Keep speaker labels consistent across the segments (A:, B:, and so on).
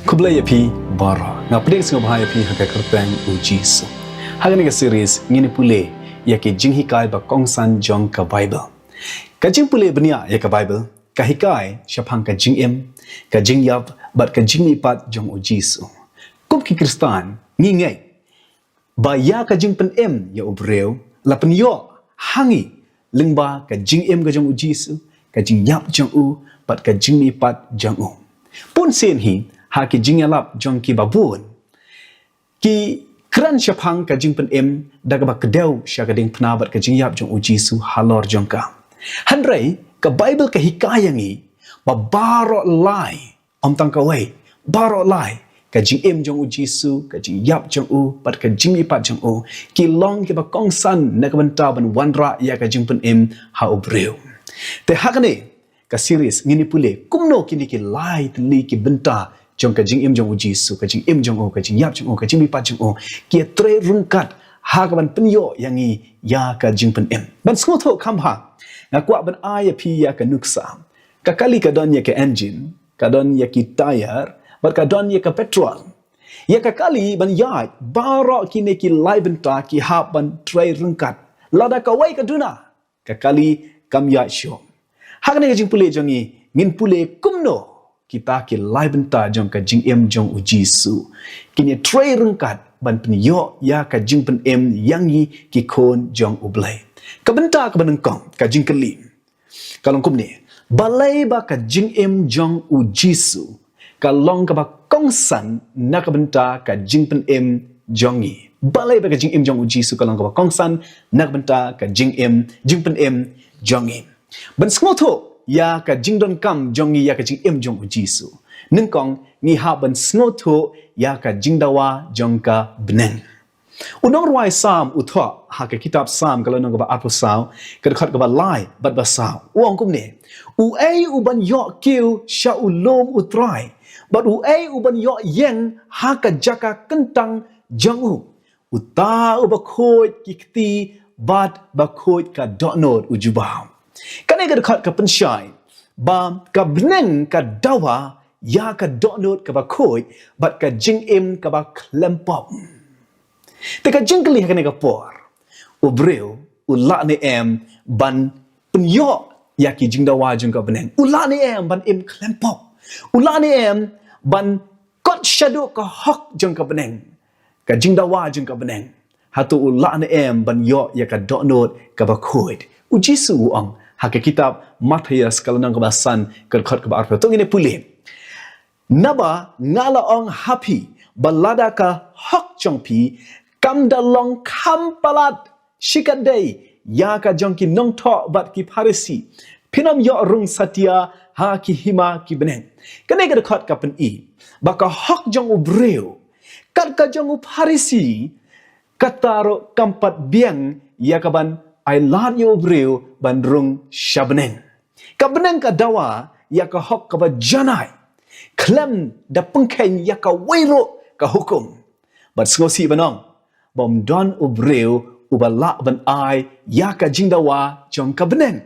A: Kublai yapi bara ngapdek singo bahaya pi haka kerpeng uji so. Haga nega series ngini pule ya ke jing hikai ba kongsan jong ka Bible. Ka jing pule benia ya ka Bible ka hikai syapang ka jing ka jing yap bat ka jing ipat jong uji so. Kum ki Kristan ngingai ba ya ka jing pen ya ubreu la pen yo hangi lingba ka jing ka jong uji so ka jing yap jong u bat ka jing ipat jong u. Pun sen hi ha ki jing yalap jong ki babun ki kran syapang ka jing pen daga ba kedau sya ka ding penabat ka jing yap jong uji su halor jong ka handrai ka Bible ka hikayangi ba baro lai om tang ka wei baro lai ka jing jong uji su ka jing yap jong u bat ka jing ipat jong u ki long ki ba kongsan na ka benta ban wanra ya ka jing pen ha ubreu te hakane ka series ngini pule kumno kini ki lai tli ki benta jong ka jing jong uji su ka jing jong o ka jing yap jong o ka jing ipat jong o ki tre rungkat ha ka ban penyo yangi ya ka jing pen ban skotho kam ha ngakwa ban aya pi ya ka nuksa ka kali ka don ya ka engine ka don ya ki tire bat ka don ya ka petrol ya ka kali ban ya baro kini ki lai benta ki ha ban tre rungkat lada ka wai ka duna ka kali kam ya syo hakane ka jing pule jongi ngin pule kumno kita ki lai benta jong ka jing jong uji su kini tre rungkat ban pen yo ya ka jing pen yangi ki kon jong ublai ka benta ka banengkong ka jing kelim kalong kumni balai ba ka jing jong uji su kalong ka ba kongsan na ka benta ka jing pen jongi balai ba ka jing jong uji su kalong ka ba kongsan na ka benta ka jing pen jongi ban smotho ya ka jingdon kam jongi ya ka jing jong uji su ningkong ni ha ban smotho ya ka jingdawa jong ka bnen unong ruai sam utho ha ka kitab sam kalau nong ba apo saw ka khat ka ba lai bat ba saw uong kum ne u ai u ban yo kiu sha u lom u trai bat u ai u ban yo yen ha ka jaka kentang jong u ta u ba khoi kikti bat ba khoi ka donod u jubao kanai ka khat ka pensyai ba ka bnen ka dawa ya ka donot ka ba khoi bat ka jing ka ba klempop te ka jing kali kanai ka por ubreu ula ne ban penyo ya ki jing dawa jing ka bnen ula ne ban klempop ula ne ban kot shadow ka hok jing ka bnen ka jing dawa jing ka bnen hatu ula ne ban yo ya ka donot ka ba khoi uji su ong hake kitab Matius kalau nang kebasan kerkhot ke arpe tu ngine pulih naba ngala ong happy balada ka hok chongpi kam dalong kam palat shikadai ya ka jongki nong tho bat ki parisi pinam yo rung satia ha ki hima ki benen kane ka khot ka pen baka hok jong ubreu kat ka jong u parisi kataro kampat biang ya ka ban ai lat yo breu bandrung shabnen ka benang ka dawa ya ka hok ka ba janai klem da pengken ya ka wairo ka hukum bat skosi banong bom don ubreu ubala ban ai ya ka jingdawa jong ka benang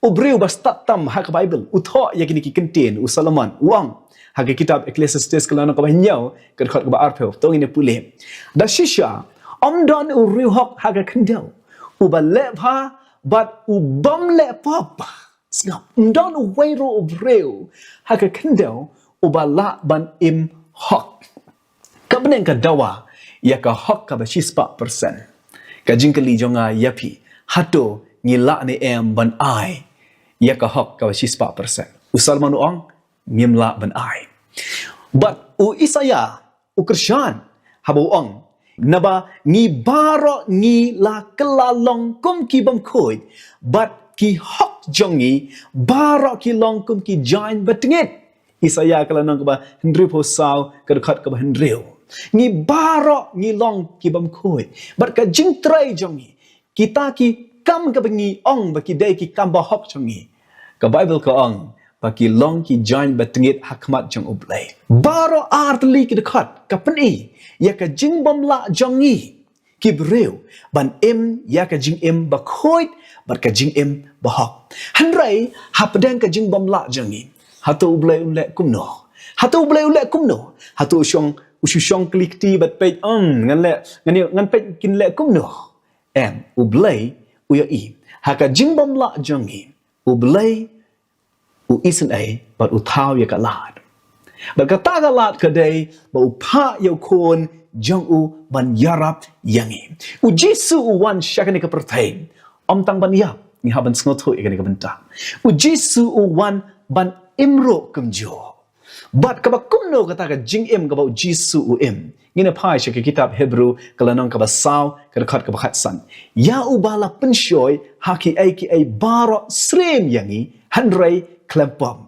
A: ubreu bas tatam ha ka Bible utho ya kini ki kenten u Solomon uang ha ka kitab Ecclesiastes kalana ka ba nyau ka khot ka ba arpe to ngine pule da shisha om don ubreu hok ha ka kendau uba lepha but ubam lepop ngap ndon wairo obreu haka kendau uba la ban hok kabnen ka dawa ya ka hok ka ba 6% ka jingkali jonga yapi hato ngila ne ban ai ya ka hok ka ba 6% usalman ong ngimla ban ai but u Isaya u Krishan habo ong naba ngi baro ngi la kelalong kum ki bam khoi bat ki hok jongi baro ki long kum ki join batngit Isaya kala nang ba hendri po saw kadkhat ka ba hendriu ngi baro ngi long ki bam khoi bat ka jing trai jongi kita ki kam ka ngi ong ba ki dai ki kam ba hok jongi ka Bible ka ong baki long ki join batngit hakmat jong ublai baro artli ki dekat ka peni ya ka jing bom la jongi ki breu ban ya ka jing ba khoit bat ka jing ba hok handrai hapdang ka jing bom la jongi hatu ublai kumno hatu blai ulek kumno hatu usyong klik ti bat pe ngan le ngan pe kin le kumno ublai uya i haka jingbom la jongi ublai u isen ai bat u thao ya ka lad bat ka ta ka lad ka dei ba u pha yo kon jong u ban yarap yangi u jisu u wan shakane ka pertain tang ban yap ni haban sngoto ikane ka benta u jisu u wan ban imro kumjo bat ka ba kumno kata ka jingim ka ba jisu u im ngina pai shaka kitab Hebrew kalanong ka ba saw ka khat ka ba khatsan ya u bala penshoy haki ai baro srem yangi handrai klempom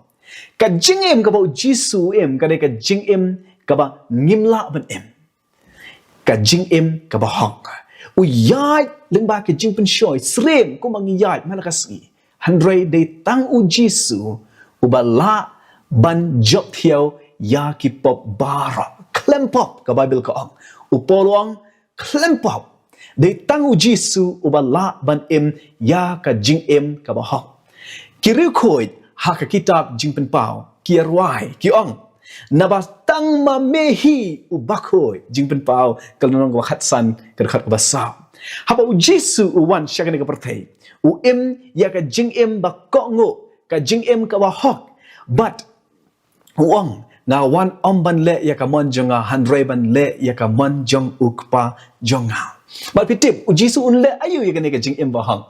A: ka jingim ka ba jisu im ka ka jingim ka ba ngimla ban im ka jingim ka ba hong u yai lengba ka jing penshoy srem ko mangi yai malakasi handrai de tang u jisu u bala ban jok thiau ya ki pop bara klempop ka Bible ka ong upolong klempop de tang u jisu ubala ban im ya ka jing im ka ba hok kiri khoi ha ka kitab jing pen pau ki arwai ki ong naba tang ma mehi u bakhoi jing pen pau kal nong ka khatsan ka khat ka ba sa ha ba u jisu u wan shakane ka perthei u im ya ka jing im ba ko ngo ka jing im ka ba hok but uang nga wan ban le ya ka mon jonga handre ban le ya ka mon jong ukpa jonga ba pitip u jisu un le ayu ya ka jing im ba hang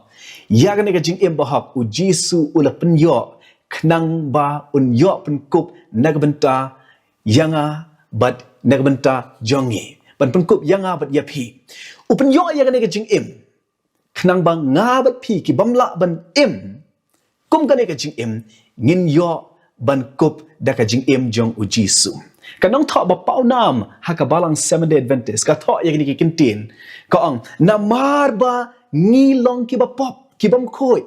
A: ya ka jing im ba hak u jisu ula penyo knang ba un yo pen kup nagbenta yanga bat nagbenta jongi ban pen kup yanga bat ya phi u penyo ya ka jing im knang ba nga bat phi ki bamla ban im kum ka jing im ngin yo ban kup da ka jing im jong u jisu kanong tho ba pau nam ha ka balang 7 day adventist ka tho ya ki kintin ka ong na mar ba ngi long ki ba pop ki bam khoi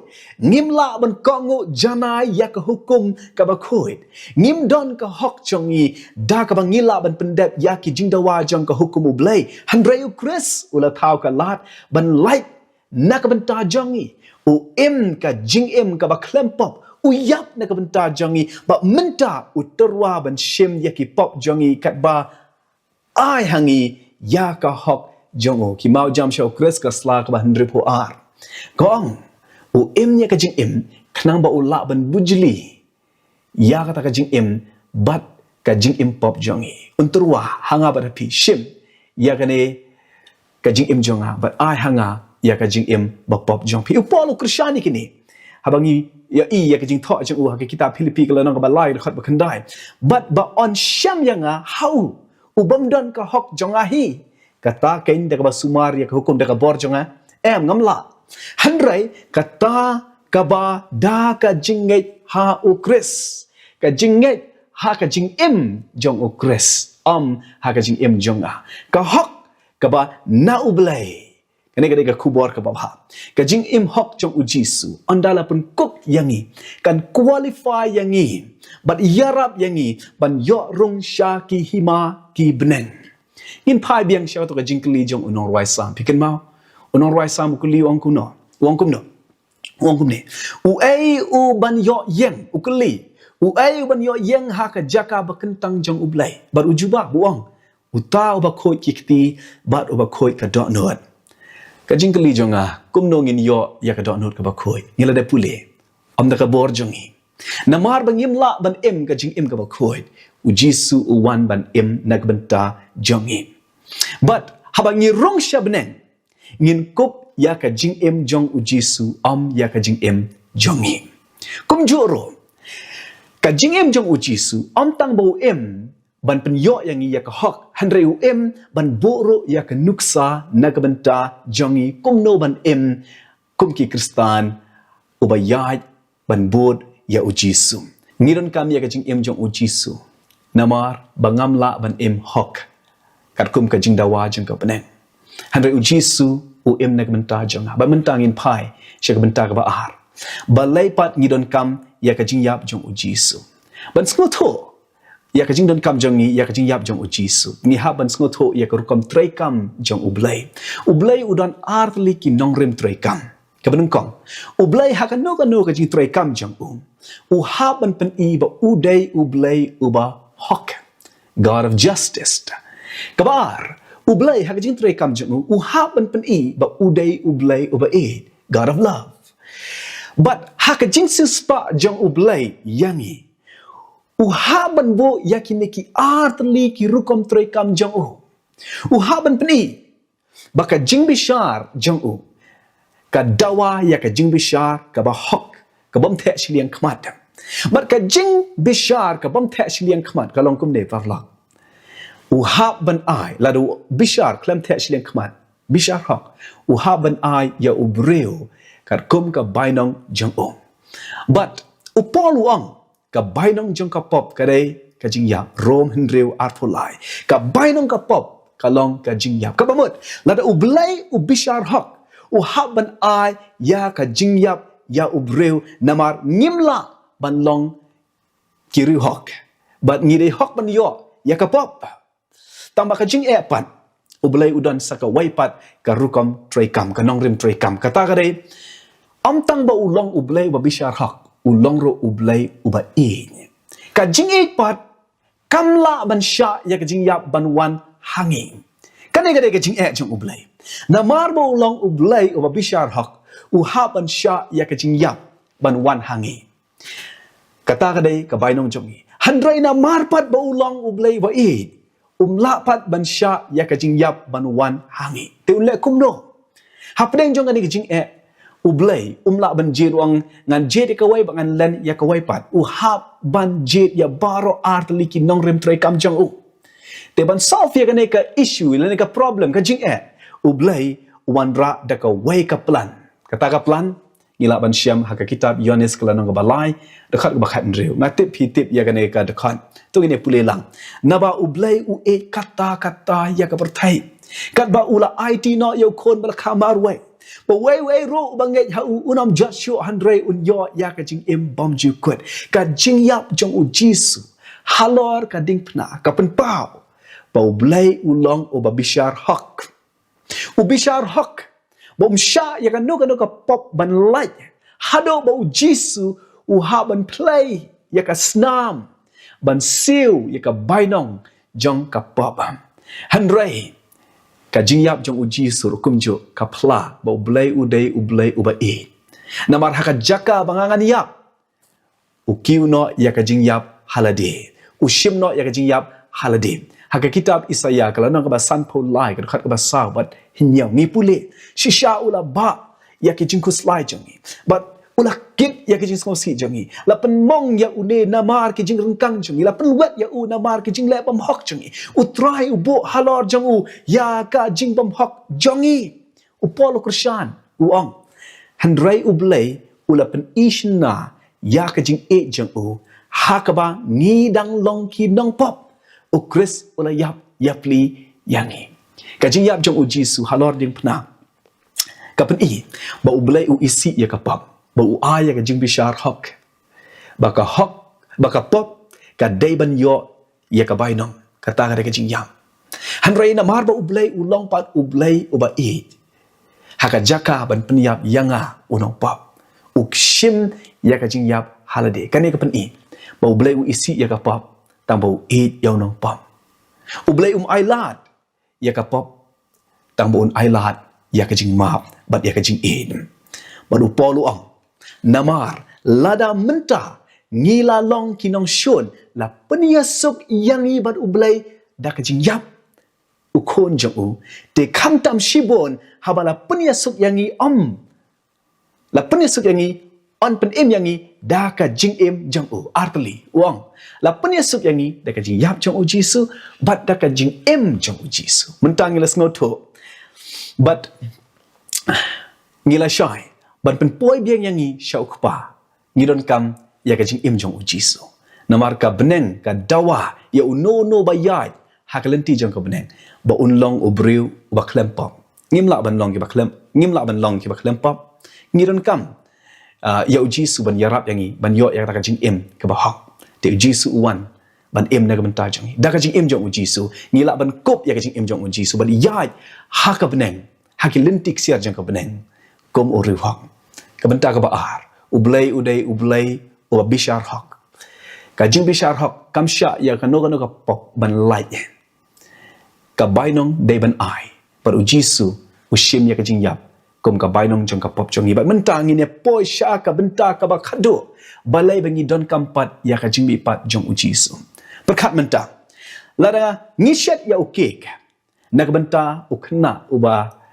A: ngim la ban ko ngo janai ya ka hukum ka ba khoi ngim don ka hok chongi da ka ba ngi la ban pendep ya ki jing dawa jong ka hukum u blai handre u chris ula thau ka lat ban like na ka ban ta jongi u im ka jing im ka ba klempop uyap na kabenta jangi ba menta uterwa ban shem yaki pop jangi kat ba ai hangi ya ka hok jongo ki mau jam show chris ka sla ka ba hundred po ar gong u im nya ka jing im knang ba ula ban bujli ya ka ta ka jing im bat ka jing im pop jangi unterwa hanga ba pi shem ya ka ne ka jing im jonga ba ai hanga ya ka jing im ba pop jong pi upolo krishani kini habangi ya ka jing tho jang u ha kitab Filipi ka lanang ka balai khat ba khandai but ba on sham yanga how ubam don ka hok jonga hi kata kain da ka sumar ya ka hukum da ka bor jonga ngamla handrai kata ka ba da ka jingai ha u chris ka jingai ha ka jing im jong u chris ha ka jing im jonga ka hok ka ba na ublai kane ka kubor ka baba ka jing im hok jong u jisu andala pun kup yangi kan qualify yangi but yarap yangi ban yo rung sha ki hima ki bnen in pai biang sha to ka jing kli jong unor wai sam pikan mau unor wai sam ku li ong kuno wong kum ne u ai u ban yo yang u kli u ai u ban yo yang ha ka jaka ba kentang jong u blai bar u juba buang u ta ba khoi kikti bat u ba khoi ka do not ka jing kali jonga kumno ngin yo ya ka do not ka ba khoi ngila de pule da ka bor jongi na mar bang yim la ban em ka jing im ka ba khoi u jisu u wan ban em nak banta jongi but habang ni rong shabnen ngin kup ya ka jing em jong u jisu ya ka jing em jongi kum joro ka jing em jong u jisu tang bo em ban penyo yang ia ka hok handre em ban boro ya ka nuksa nakabenta jongi kumno ban em kumki kristan ubayat ban bod ya ujisu ngiron kam ya ka jing em jong ujisu namar bangamla ban em hok kat kum ka jing dawa jong ka penen handre ujisu u em nakabenta jonga ba mentangin pai syaka benta ka ba ar balai pat ngiron kam ya ka jing yap jong ujisu ban skuto ya ka jing don kam jong ni ya ka jing yap jong u jisu ni ha ban sngo tho ya ka rukom trei kam jong ublai udon artli ki nongrem trei kam ka ban kong ublai ha ka no ka jing trei kam jong u ha ban pen i ba u dai ublai u ba hak, God of justice. Kabar, ublay hakajing tre kam jung u hab ban pen I ba uday ublay uba aid, God of love. But hakajing sispa jung ublay yangi. U haban bo yakiniki artli ki rukom tre kam jung u. U haban pen I baka jing bishar jung u. Ka dawa ya ka jing bishar ka ba hak ka bam the shiliang khmat. But ka jing bishar ka bam the shiliang khmat ka long kum ne parlak. Uhab ban ai ladu bishar klem the shiliang khmat bishar hak uhab ban ai ya ubreu kat kum ka bainong jong ong. But upol uang ka bainong jong ka pop kadai ka jing ya rom hendreu artfolai ka bainong ka pop kalong ka jing ya ka bamut ladu ublai ubishar hak uhab ban ai ya ka jing yap ya ubreu namar ngimla ban long kiri hak but ngire hak ban yo ya ka pop tambah ka jing pan ublay udan saka waipat ka rukom trekam ka nongrim trekam kata kadai amtang ba ulong ublay ba bishar hak ulong ro ublay uba e ka jing pat kamla ban sha ya ka jing yap ban wan hanging kadai ka jing jong ublay na marbo ulong ublay uba bishar hak uha ban sha ya ka jing yap ban wan hanging kata kadai ka bainong jongi handrai na marpat ba ulong ublay ba e lapat ban sha ya ka jing yap ban wan hangi te unle kumno hapdeng jong ani ka jing ublay la ban jit wang ngan jit ka wai bangan len ya ka wai pat hap ban jit ya baro art liki nong rem trai kam jong u te ban solve ya ka issue le ka problem ka jing ublay wan ra da ka wai ka plan kata ka plan ngila ban syam haka kitab Yohanes kelanong ka balai dekat ka bakhat ndreu ngatip hitip ya ka dekat tu ini pulih lang naba ublay u kata ya ka pertai kat ba ula IT no yo kon bal kamar we ba we ro bangai ha unam Joshua handre un yo ya ka jing bom ju kut ka jing yap jong u Jisu halor ka ding pna ka pen pau ba ublay ulong u ba bishar hak u bishar hak bom sha ya ka no ka pop ban light hado ba u Jisu u ha ban play ya ka snam ban siu ya ka bainong jong ka pop handrai ka jingyap jong uji sur kumjo ka pla ba ublay uday ublay uba e namar haka jaka bangangan yap ukiu no ya ka jingyap halade ushim no ya ka jingyap halade haka kitab Isaya kalau nang ka ba san polai ka khat ka ba sabat hinyang ni pule shisha ula ba ya ka jingkus lai jongi but ulah kit ya kijing skosi jangi lapan mong ya une namar kijing rengkang jangi lapan wet ya u namar kijing le pam hok jangi utrai ubo halor jangu ya ka jing pam hok jangi upolo krishan uang handrai ublay ulapan ishna ya kijing jangu hakaba ngidang long ki nong pop u kris ula yap yapli yangi kajing yap jang u Jisu halor ding pna kapan ba ublay u isi ya kapap bau aya ka jing bishar hok baka pop ka dayban yo ya ka bainong kata ka jing yam hanrai na marba ublay ulong pat ublay uba e haka jaka ban penyap yanga unong pop ukshim ya ka jing yap halade kane ka pen bau ublay u isi ya ka pop tang bau e ya unong pop ublay ailat ya ka pop tang bau ailat ya ka jing map bat ya ka jing badu poluang namar lada menta ngila long kinong shun la penyasuk yang ibat ublay da kajing yap ukon jong u te kam tam shibon habala penyasuk yang la penyasuk yang on pen yang da kajing jong u artli uang la penyasuk yang da kajing yap jong u Jisu bat da kajing jong u Jisu mentang ngila ngoto but ngila shy ban pen poi biang yang ni syau kpa ngidon kam ya ka jing jong u Jisu namar ka beneng ka dawa ya uno bayai hakalenti jong ka beneng ba unlong ubriu ba klempop ngimla ban long ki ba klem ngimla ban long ki ba klempop ngidon kam ya u Jisu ban yarap yang ni ban yo ya ka jing ka ba hak te u Jisu uwan ban na ka benta jong da ka jing jong u Jisu ngila ban kop ya ka jing jong u Jisu ban yai ha ka beneng hakilentik siar jong ka beneng kom uriu hak kabenta ka baar ublay uday ublay uba bishar hak ka jing bi shar hok kam sha ya ka no ka pok ban light ka bainong dei ban ai par u jisu u shim ya ka jing yap kum ka bainong jong ka pop jong ibat mentang ini poi sha ka benta ka ba khado balai bangi don kampat ya ka jing bi pat jong u jisu berkat mentang lada ngishat ya ukek nak benta u kena uba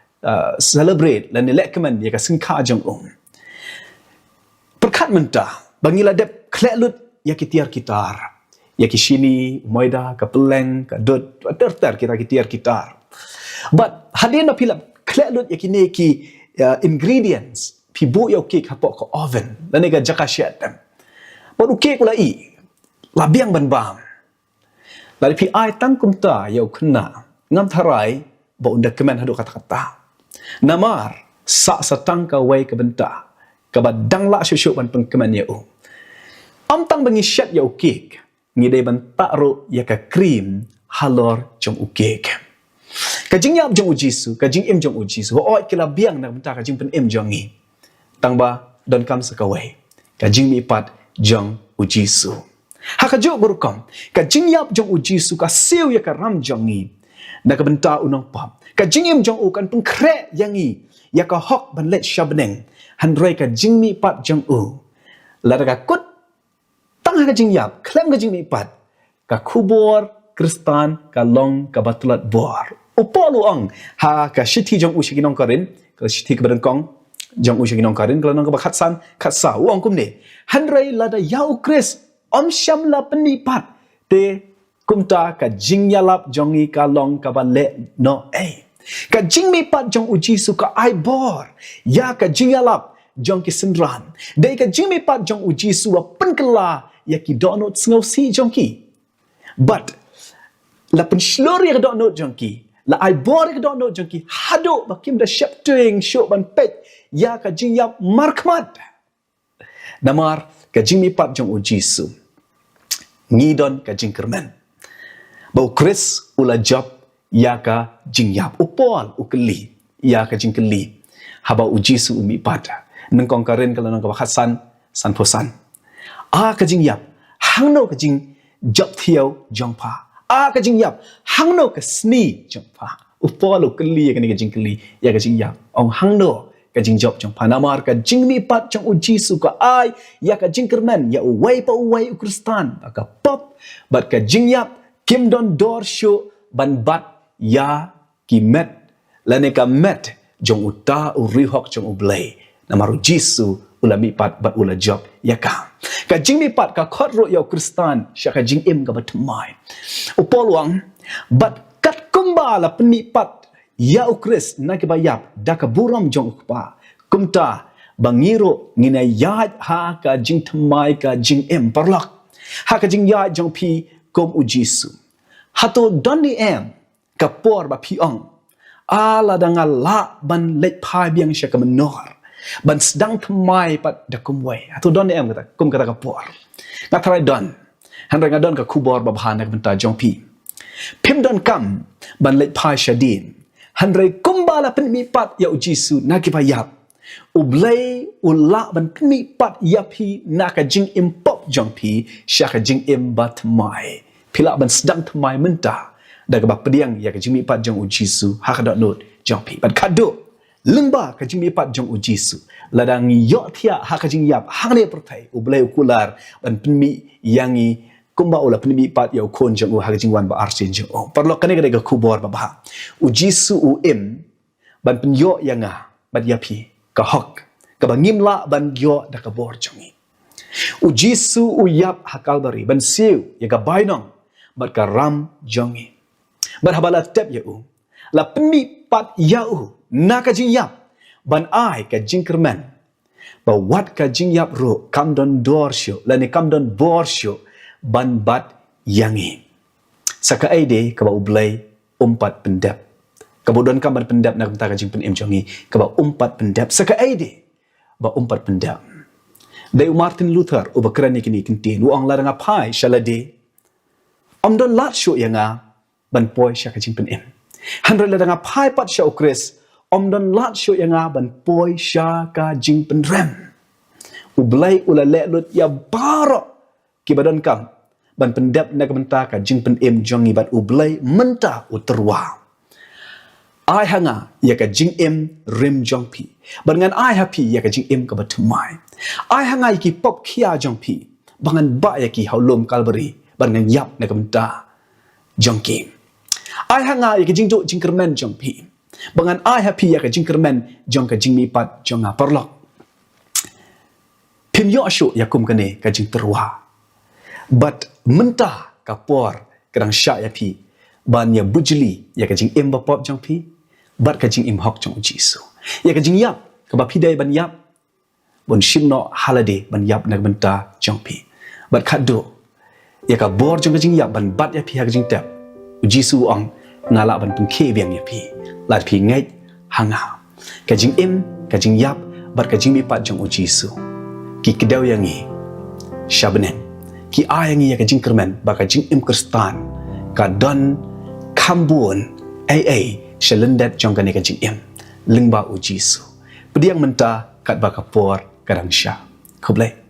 A: celebrate lan lek keman ya ka singka jong berkat mentang bangila dep klelut ya kitiar kitar ya kishini moida ka peleng ka dot terter kita kitiar kitar but hadina pilap klelut ya kine ki ingredients pi bu yo cake hapok ko oven dan ga jakashat baru cake ulai labiang ban bam dari pi ai tang kumta yo kena ngam tharai ba unda kemen hadu kata-kata namar sa satang ka wai ka benta ka badang la syusyuk ban pengkemen ya am tang bangi shat ya cake ngidai ban ta'ro ya ka cream halor jong cake ka jing yap jong jisu ka jing im jong jisu ho oi kila biang na benta ka jing pen im jong ni tang ba don kam sakawai ka jing mi pat jong jisu ha ka jo burkom ka jing yap jong jisu ka siu ya ka ram jong ni na ka benta unong pam ka jing im jong kan peng kre yang ni ya ka hok ban let shabneng han roi ka jing mi pat jong la ka kut tang ha ka jing yap klem ka jing mi pat ka kubor kristan ka long ka batulat bor upolu ang ha ka shiti jong ushiginong karin ka shiti ka berengkong jong ushiginong karin kalau nong ka bakhatsan khatsa uang kumne hanrai lada yau kris om syam la penipat te kumta ka jingyalap jongi ka long ka bale no ka jingmi pat jong jisu ka ai bor ya ka jingyalap jong ki sendran dei ka jingmi pat jong jisu wa penkela ya ki donot sngosi jong ki but la penslori ka donot jong ki la ai bor ka donot jong ki hado bakim da shapting show ban pet ya ka jingyap markmat namar ka jingmi pat jong jisu ngidon ka jingkermen bau kris ula job ya ka jingyap upol ukeli ya ka jingkeli haba jisu umi pada nengkong karin kalau nang ka bakhasan san posan ka jingyap hangno ka jing job thiau jongpa ka jing yap hangno ka sni jongpa upol ukeli ya ka jingkeli ya ka jing yap ong hangno ka jing job jongpa namar ka jing mi pat jong jisu ka ai ya ka jingkermen ya uwai pa uwai ukristan ka pop bat ka jing yap kim don dor show ban bat ya ki met lane ka met jong uta urihok jong ublay namaru jisu ulami pat bat ula job ya ka jing mi pat ka khotro ya kristan sya ka jing im ka batmai upolwang bat kat kumbala peni pat ya ukris na ke bayap da ka buram jong ukpa kumta bangiro ngina yat ha ka jing tmai ka jing im parlak ha ka jing ya jong pi kom jisu hato doni em kapor ba piong ala danga la ban let pai biang sya ka menor ban sedang tmai pat da kumwai hato doni em kata kum kata kapor ngatrai don han renga don ka kubor ba bhanak benta jong pi pim don kam ban let pai shadin han rei kumbala pen mi pat ya jisu na ki payap ublay ula ban pen mi pat ya pi na ka jing im pop jong pi sya ka jing im bat mai pila ban sedang tmai menta daga ba pediang ya ka jimi pat jong jisu ha ka dot not jong pi ban kado lemba ka jimi pat jong jisu ladang yo thia ha ka jing yap hang ne pertai ublay ukular ban penmi yangi kumba ula penmi pat ya kon jong ha ka jing wan ba arsin jong perlo kane ka daga kubor ba ba jisu im ban penyo yanga bat ya pi ka hok ka bangimla ban yo da ka bor jongi jisu uyap hakal bari ban siu ya ka bainong bat ka ram jongi berhabala tep ya la pemi pat ya na ka jing yap ban ai ka jing kermen ba wat ka jing yap ro kam don dor syo la ne kam don bor syo ban bat yangi saka aide ka ba ublay umpat pendap ka bodon kam ban pendap na ka jing pen em jongi ka ba umpat pendap saka aide ba umpat pendap dai Martin Luther ubakrani kini kintin uang la nga pai shalade om don lat syo yanga ban poi sya ka jing pen em handra la nga pai pat sya ukris om don lat syo yanga ban poi sya ka jing pen rem ublay ula le lut ya baro badan kam ban pendap na kamenta ka jing pen em jongi bat ublai menta uterwa ai hanga ya ka jing em rem jong pi ban ngan ai happy ya ka jing em ka batumai ai hanga ki pop khia jong pi bangan ba ya ki haulom kalbari ban ngan yap na kamenta jong kim ai hanga ya ka jing do jing kermen jong pi bangan ai happy ya ka jing kermen jong ka jing mi pat jong a parlok pim yo asyo ya kum kane ka jing terwa but mentah kapor kadang syak ya pi ban ya bujli ya ka jing em bapop jong pi bat ka jing im hok jong jisu ya ka jing yap ka ba pi dai ban yap bon shimno holiday ban yap na benta jong pi bat khado ya ka bor jong ka jing yap ban bat ya pi ha ka jing tap jisu ong ngala ban tung khe biang ya pi lat pi ngai hanga ka jing em ka jing yap bat ka jing mi pat jong jisu ki kedaw yangi shabnen ki ayangi ya ka jing kermen ba ka jing im kristan ka don kambun shalendat jong ka ne ka jing im lingba jisu pediang menta kat ba ka por kadang sha kublai